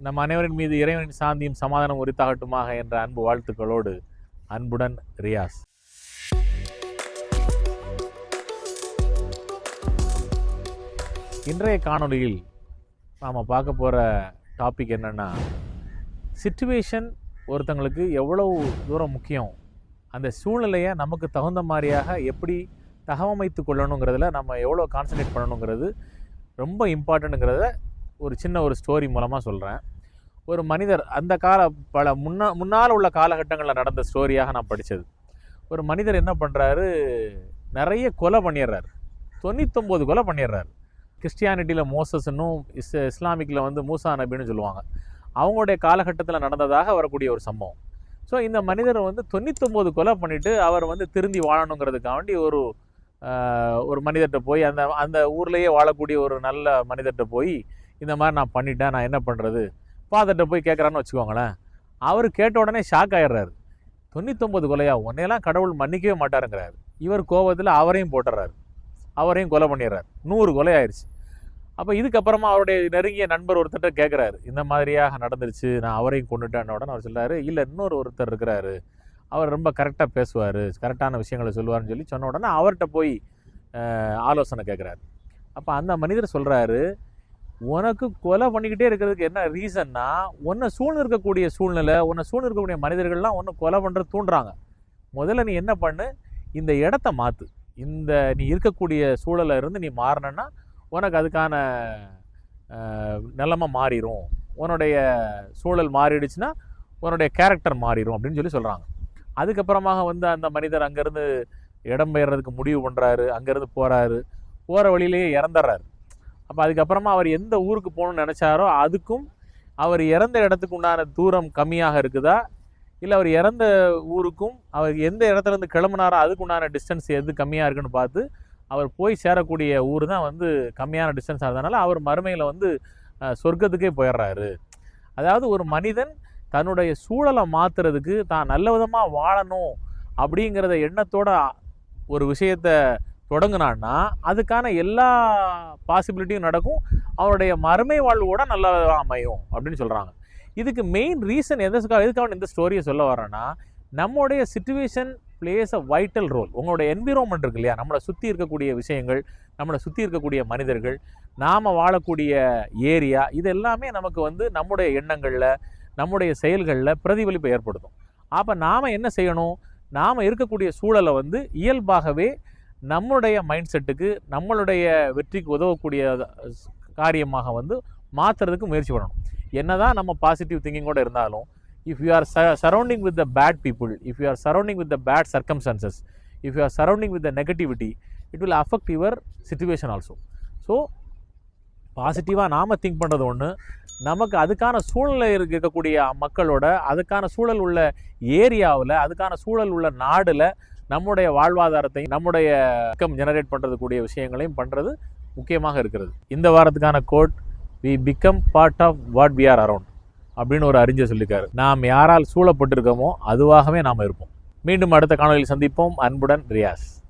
நம் அனைவரின் மீது இறைவனின் சாந்தியும் சமாதானம் உரித்தாகட்டுமாக என்ற அன்பு வாழ்த்துக்களோடு அன்புடன் ரியாஸ். இன்றைய காணொளியில் நாம் பார்க்க போகிற டாபிக் என்னென்னா, சிச்சுவேஷன் ஒருத்தங்களுக்கு எவ்வளவு தூரம் முக்கியம், அந்த சூழ்நிலையை நமக்கு தகுந்த மாதிரியாக எப்படி தகவமைத்து கொள்ளணுங்கிறதுல நம்ம எவ்வளோ கான்சன்ட்ரேட் பண்ணணுங்கிறது ரொம்ப இம்பார்ட்டண்ட்டுங்கிறத ஒரு சின்ன ஸ்டோரி மூலமாக சொல்கிறேன். ஒரு மனிதர் அந்த முன்னால் உள்ள காலகட்டங்களில் நடந்த ஸ்டோரியாக நான் படித்தது. ஒரு மனிதர் என்ன பண்ணுறாரு, நிறைய கொலை பண்ணிடுறாரு, 99 கொலை பண்ணிடுறாரு. கிறிஸ்டியானிட்டியில் மோசஸ்ன்னும் இஸ்லாமிக்கில் மூசா நபின்னு சொல்லுவாங்க. அவங்களுடைய காலகட்டத்தில் நடந்ததாக வரக்கூடிய ஒரு சம்பவம். ஸோ இந்த மனிதர் 99 கொலை பண்ணிவிட்டு அவர் திருந்தி வாழணுங்கிறதுக்காண்டி ஒரு மனிதர்கிட்ட போய் அந்த ஊர்லேயே வாழக்கூடிய ஒரு நல்ல மனிதர்கிட்ட போய் இந்த மாதிரி நான் பண்ணிட்டேன், நான் என்ன பண்ணுறது, ஃபாதர்கிட்ட போய் கேட்குறான்னு வச்சுக்கோங்களேன். அவர் கேட்ட உடனே ஷாக் ஆகிடுறாரு. 99 கொலையா, உன்னையெல்லாம் கடவுள் மன்னிக்கவே மாட்டாருங்கிறாரு. இவர் கோபத்தில் அவரையும் போட்டுறாரு, அவரையும் கொலை பண்ணிடுறாரு. 100 கொலை ஆயிடுச்சு. அப்போ இதுக்கப்புறமா அவருடைய நெருங்கிய நண்பர் ஒருத்தர்கிட்ட கேட்குறாரு, இந்த மாதிரியாக நடந்துருச்சு, நான் அவரையும் கொண்டுட்டேன்னு. உடனே அவர் சொல்கிறாரு, இல்லை ஒருத்தர் இருக்கிறாரு, அவர் ரொம்ப கரெக்டாக பேசுவார், கரெக்டான விஷயங்களை சொல்லுவார்னு சொன்ன உடனே அவர்கிட்ட போய் ஆலோசனை கேட்குறாரு. அப்போ அந்த மனிதர் சொல்கிறாரு, உனக்கு கொலை பண்ணிக்கிட்டே இருக்கிறதுக்கு என்ன ரீசன்னா, உன்னை இருக்கக்கூடிய சூழ்நிலை, உன்னை இருக்கக்கூடிய மனிதர்கள்லாம் ஒன்று கொலை பண்ணுறது தூண்டுறாங்க. முதல்ல நீ என்ன பண்ணு, இந்த இடத்த மாற்று. நீ இருக்கக்கூடிய சூழலை இருந்து நீ மாறினா உனக்கு அதுக்கான நிலைமை மாறிடும். உன்னுடைய சூழல் மாறிடுச்சுன்னா உன்னுடைய கேரக்டர் மாறிடும் அப்படின்னு சொல்கிறாங்க. அதுக்கப்புறமாக அந்த மனிதர் அங்கேருந்து இடம்பெயர்றதுக்கு முடிவு பண்ணுறாரு. அங்கேருந்து போகிற வழியிலேயே இறந்துடுறாரு. அப்போ அதுக்கப்புறமா அவர் எந்த ஊருக்கு போகணும்னு நினச்சாரோ அதுக்கும் அவர் இறந்த இடத்துக்கு உண்டான தூரம் கம்மியாக இருக்குதா, இல்லை அவர் இறந்த ஊருக்கும் அவர் எந்த இடத்துலேருந்து கிளம்புனாரோ அதுக்கு உண்டான டிஸ்டன்ஸ் எது கம்மியாக இருக்குன்னு பார்த்து அவர் போய் சேரக்கூடிய ஊர் தான் கம்மியான டிஸ்டன்ஸ் ஆகிறதுனால அவர் மறுமையில் சொர்க்கத்துக்கே போயிடுறாரு. அதாவது ஒரு மனிதன் தன்னுடைய சூழலை மாற்றுறதுக்கு, தான் நல்ல விதமாக வாழணும் அப்படிங்கிறத எண்ணத்தோட ஒரு விஷயத்தை தொடங்கினான்னா அதுக்கான எல்லா பாசிபிலிட்டியும் நடக்கும், அவருடைய மறுமை வாழ்வோட நல்லா அமையும் அப்படின்னு சொல்கிறாங்க. இதுக்கு மெயின் ரீசன் எதுக்காக இந்த ஸ்டோரியை சொல்ல வரேன்னா, நம்முடைய situation plays a vital role. உங்களுடைய என்விரான்மெண்ட் இருக்கு இல்லையா, நம்மளை சுற்றி இருக்கக்கூடிய விஷயங்கள், நம்மளை சுற்றி இருக்கக்கூடிய மனிதர்கள், நாம் வாழக்கூடிய ஏரியா, இது எல்லாமே நமக்கு நம்முடைய எண்ணங்களில், நம்முடைய செயல்களில் பிரதிபலிப்பை ஏற்படுத்தும். அப்போ நாம் என்ன செய்யணும், நாம் இருக்கக்கூடிய சூழலை இயல்பாகவே நம்மளுடைய மைண்ட் செட்டுக்கு, நம்மளுடைய வெற்றிக்கு உதவக்கூடிய காரியமாக மாற்றுறதுக்கு முயற்சி பண்ணணும். என்னதான் நம்ம பாசிட்டிவ் திங்கிங்கோடு இருந்தாலும், if you are surrounding with the bad people, if you are surrounding with the bad circumstances, if you are surrounding with the negativity, it will affect your situation also. So பாசிட்டிவாக நாம் think பண்ணுறது ஒன்று, நமக்கு அதுக்கான சூழ்நிலை இருக்கக்கூடிய மக்களோட, அதுக்கான சூழல் உள்ள ஏரியாவில், அதுக்கான சூழல் உள்ள நாடில் நம்முடைய வாழ்வாதாரத்தையும் நம்முடைய இன்கம் ஜெனரேட் பண்ணுறதுக்கூடிய விஷயங்களையும் பண்ணுறது முக்கியமாக இருக்கிறது. இந்த வாரத்துக்கான quote, we become part of what we are around அப்படின்னு ஒரு அறிஞர் சொல்லியிருக்காரு. நாம் யாரால் சூழப்பட்டிருக்கோமோ அதுவாகவே நாம் இருப்போம். மீண்டும் அடுத்த காணொலியில் சந்திப்போம். அன்புடன் ரியாஸ்.